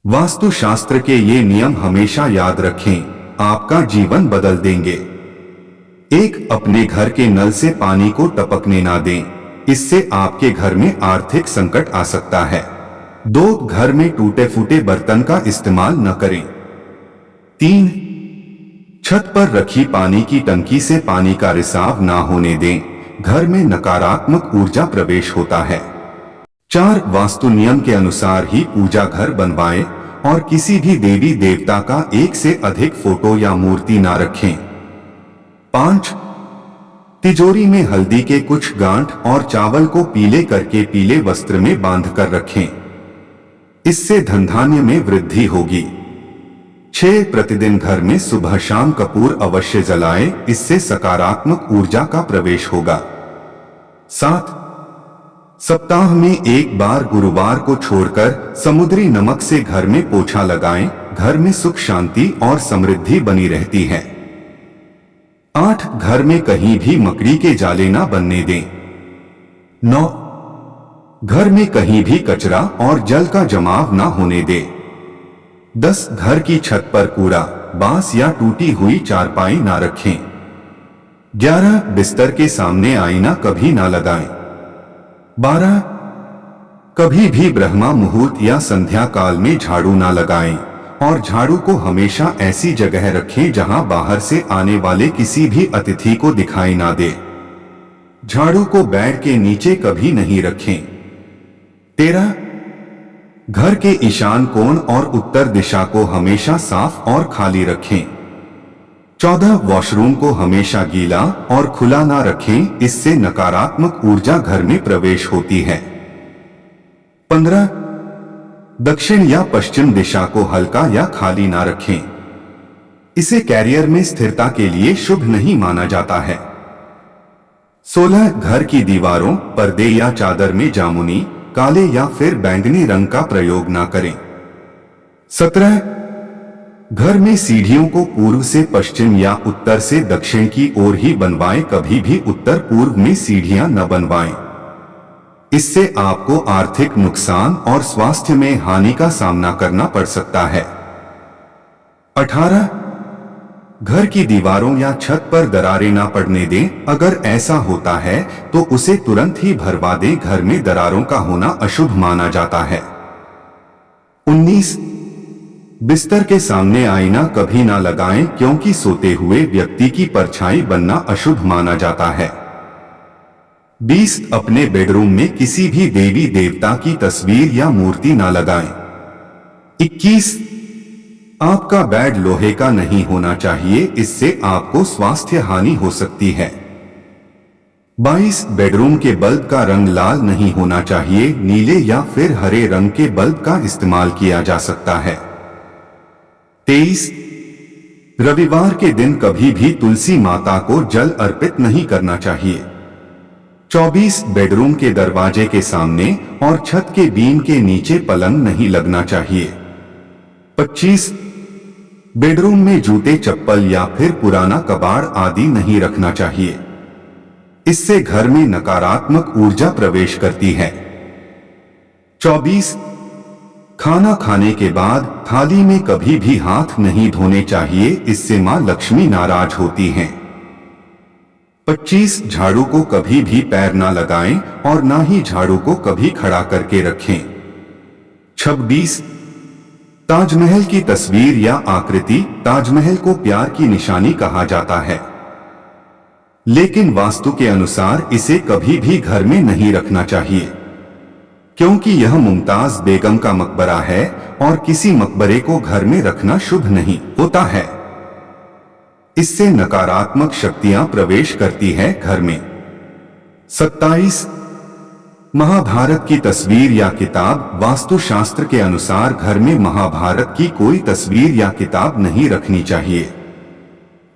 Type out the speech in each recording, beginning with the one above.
वास्तुशास्त्र के ये नियम हमेशा याद रखें, आपका जीवन बदल देंगे। एक, अपने घर के नल से पानी को टपकने ना दें, इससे आपके घर में आर्थिक संकट आ सकता है। 2, घर में टूटे फूटे बर्तन का इस्तेमाल न करें। 3, छत पर रखी पानी की टंकी से पानी का रिसाव ना होने दें, घर में नकारात्मक ऊर्जा प्रवेश होता है। 4, वास्तु नियम के अनुसार ही पूजा घर बनवाएं और किसी भी देवी देवता का एक से अधिक फोटो या मूर्ति ना रखें। 5, तिजोरी में हल्दी के कुछ गांठ और चावल को पीले करके पीले वस्त्र में बांध कर रखें, इससे धन धान्य में वृद्धि होगी। 6, प्रतिदिन घर में सुबह शाम कपूर अवश्य जलाएं, इससे सकारात्मक ऊर्जा का प्रवेश होगा। 7, सप्ताह में एक बार गुरुवार को छोड़कर समुद्री नमक से घर में पोछा लगाएं, घर में सुख शांति और समृद्धि बनी रहती है। 8, घर में कहीं भी मकड़ी के जाले ना बनने दें। 9, घर में कहीं भी कचरा और जल का जमाव ना होने दें। 10, घर की छत पर कूड़ा, बांस या टूटी हुई चारपाई ना रखें। 11, बिस्तर के सामने आईना कभी ना लगाएं। 12, कभी भी ब्रह्मा मुहूर्त या संध्या काल में झाड़ू ना लगाएं और झाड़ू को हमेशा ऐसी जगह रखें जहां बाहर से आने वाले किसी भी अतिथि को दिखाई ना दे। झाड़ू को बेड के नीचे कभी नहीं रखें। 13, घर के ईशान कोण और उत्तर दिशा को हमेशा साफ और खाली रखें। 14, वॉशरूम को हमेशा गीला और खुला ना रखें, इससे नकारात्मक ऊर्जा घर में प्रवेश होती है। 15, दक्षिण या पश्चिम दिशा को हल्का या खाली ना रखें, इसे कैरियर में स्थिरता के लिए शुभ नहीं माना जाता है। 16, घर की दीवारों, पर्दे या चादर में जामुनी, काले या फिर बैंगनी रंग का प्रयोग ना करें। 17, घर में सीढ़ियों को पूर्व से पश्चिम या उत्तर से दक्षिण की ओर ही बनवाएं, कभी भी उत्तर पूर्व में सीढ़ियां न बनवाएं, इससे आपको आर्थिक नुकसान और स्वास्थ्य में हानि का सामना करना पड़ सकता है। 18, घर की दीवारों या छत पर दरारें ना पड़ने दें, अगर ऐसा होता है तो उसे तुरंत ही भरवा दें, घर में दरारों का होना अशुभ माना जाता है। 19, बिस्तर के सामने आईना कभी ना लगाएं, क्योंकि सोते हुए व्यक्ति की परछाई बनना अशुभ माना जाता है। 20, अपने बेडरूम में किसी भी देवी देवता की तस्वीर या मूर्ति ना लगाएं। 21, आपका बेड लोहे का नहीं होना चाहिए, इससे आपको स्वास्थ्य हानि हो सकती है। 22, बेडरूम के बल्ब का रंग लाल नहीं होना चाहिए, नीले या फिर हरे रंग के बल्ब का इस्तेमाल किया जा सकता है। 23, रविवार के दिन कभी भी तुलसी माता को जल अर्पित नहीं करना चाहिए। 24, बेडरूम के दरवाजे के सामने और छत के बीम के नीचे पलंग नहीं लगना चाहिए। 25, बेडरूम में जूते, चप्पल या फिर पुराना कबाड़ आदि नहीं रखना चाहिए, इससे घर में नकारात्मक ऊर्जा प्रवेश करती है। 24, खाना खाने के बाद थाली में कभी भी हाथ नहीं धोने चाहिए, इससे मां लक्ष्मी नाराज होती हैं। 25, झाड़ू को कभी भी पैर ना लगाएं और ना ही झाड़ू को कभी खड़ा करके रखें। 26, ताजमहल की तस्वीर या आकृति, ताजमहल को प्यार की निशानी कहा जाता है, लेकिन वास्तु के अनुसार इसे कभी भी घर में नहीं रखना चाहिए, क्योंकि यह मुमताज बेगम का मकबरा है और किसी मकबरे को घर में रखना शुभ नहीं होता है, इससे नकारात्मक शक्तियां प्रवेश करती है घर में। 27, महाभारत की तस्वीर या किताब, वास्तुशास्त्र के अनुसार घर में महाभारत की कोई तस्वीर या किताब नहीं रखनी चाहिए,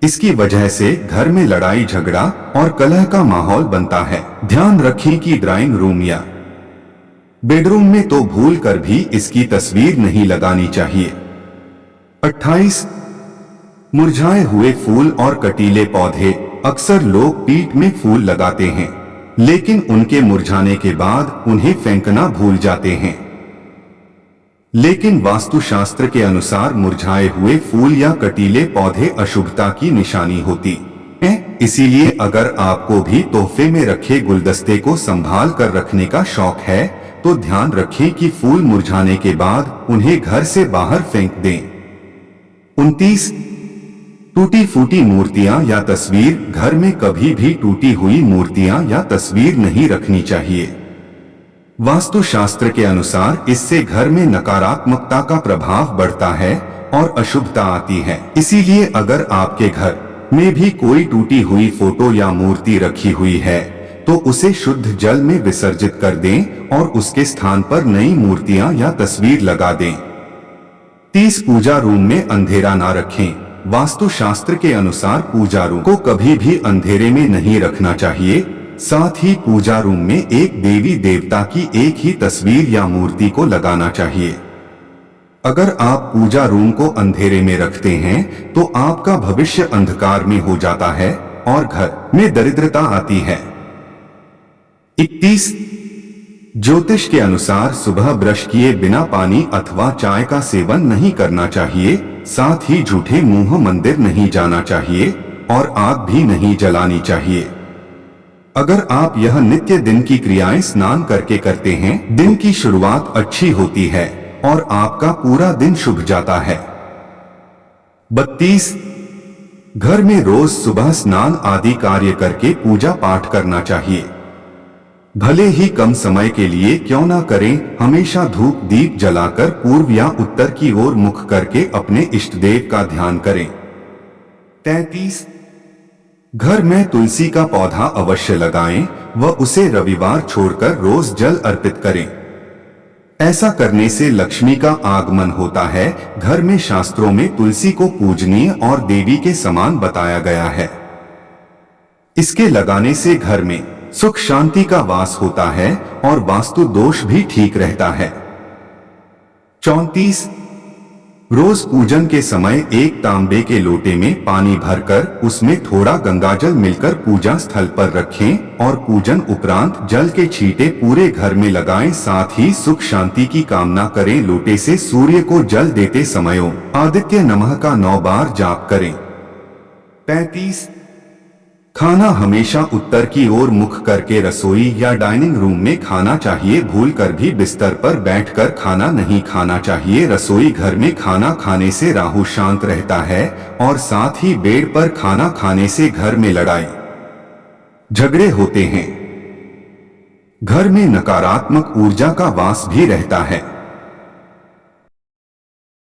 इसकी वजह से घर में लड़ाई झगड़ा और कलह का माहौल बनता है। ध्यान रखें कि ड्राइंग रूम या बेडरूम में तो भूल कर भी इसकी तस्वीर नहीं लगानी चाहिए। 28, मुरझाए हुए फूल और कटीले पौधे, अक्सर लोग पीठ में फूल लगाते हैं, लेकिन उनके मुरझाने के बाद उन्हें फेंकना भूल जाते हैं। लेकिन वास्तुशास्त्र के अनुसार मुरझाए हुए फूल या कटीले पौधे अशुभता की निशानी होती है। इसीलिए अगर आपको भी तोहफे में रखे गुलदस्ते को संभाल कर रखने का शौक है तो ध्यान रखें कि फूल मुरझाने के बाद उन्हें घर से बाहर फेंक दें। 29 टूटी फूटी मूर्तियां या तस्वीर। घर में कभी भी टूटी हुई मूर्तियां या तस्वीर नहीं रखनी चाहिए। वास्तुशास्त्र के अनुसार इससे घर में नकारात्मकता का प्रभाव बढ़ता है और अशुभता आती है। इसीलिए अगर आपके घर में भी कोई टूटी हुई फोटो या मूर्ति रखी हुई है तो उसे शुद्ध जल में विसर्जित कर दें और उसके स्थान पर नई मूर्तियां या तस्वीर लगा दें। 30 पूजा रूम में अंधेरा ना रखें। वास्तुशास्त्र के अनुसार पूजा रूम को कभी भी अंधेरे में नहीं रखना चाहिए। साथ ही पूजा रूम में एक देवी देवता की एक ही तस्वीर या मूर्ति को लगाना चाहिए। अगर आप पूजा रूम को अंधेरे में रखते हैं तो आपका भविष्य अंधकार में हो जाता है और घर में दरिद्रता आती है। 31 ज्योतिष के अनुसार सुबह ब्रश किए बिना पानी अथवा चाय का सेवन नहीं करना चाहिए। साथ ही झूठे मुंह मंदिर नहीं जाना चाहिए और आग भी नहीं जलानी चाहिए। अगर आप यह नित्य दिन की क्रियाएं स्नान करके करते हैं, दिन की शुरुआत अच्छी होती है और आपका पूरा दिन शुभ जाता है। 32 घर में रोज सुबह स्नान आदि कार्य करके पूजा पाठ करना चाहिए। भले ही कम समय के लिए क्यों ना करें, हमेशा धूप दीप जलाकर पूर्व या उत्तर की ओर मुख करके अपने इष्ट देव का ध्यान करें। 33 घर में तुलसी का पौधा अवश्य लगाएं व उसे रविवार छोड़कर रोज जल अर्पित करें। ऐसा करने से लक्ष्मी का आगमन होता है। घर में शास्त्रों में तुलसी को पूजनीय और देवी के समान बताया गया है। इसके लगाने से घर में सुख शांति का वास होता है और वास्तु दोष भी ठीक रहता है। 34 रोज पूजन के समय एक तांबे के लोटे में पानी भरकर उसमें थोड़ा गंगाजल मिलकर पूजा स्थल पर रखें और पूजन उपरांत जल के छींटे पूरे घर में लगाएं। साथ ही सुख शांति की कामना करें। लोटे से सूर्य को जल देते समय आदित्य नमः का 9 बार जाप करें। 35 खाना हमेशा उत्तर की ओर मुख करके रसोई या डाइनिंग रूम में खाना चाहिए। भूलकर भी बिस्तर पर बैठकर खाना नहीं खाना चाहिए। रसोई घर में खाना खाने से राहु शांत रहता है और साथ ही बेड पर खाना खाने से घर में लड़ाई झगड़े होते हैं। घर में नकारात्मक ऊर्जा का वास भी रहता है।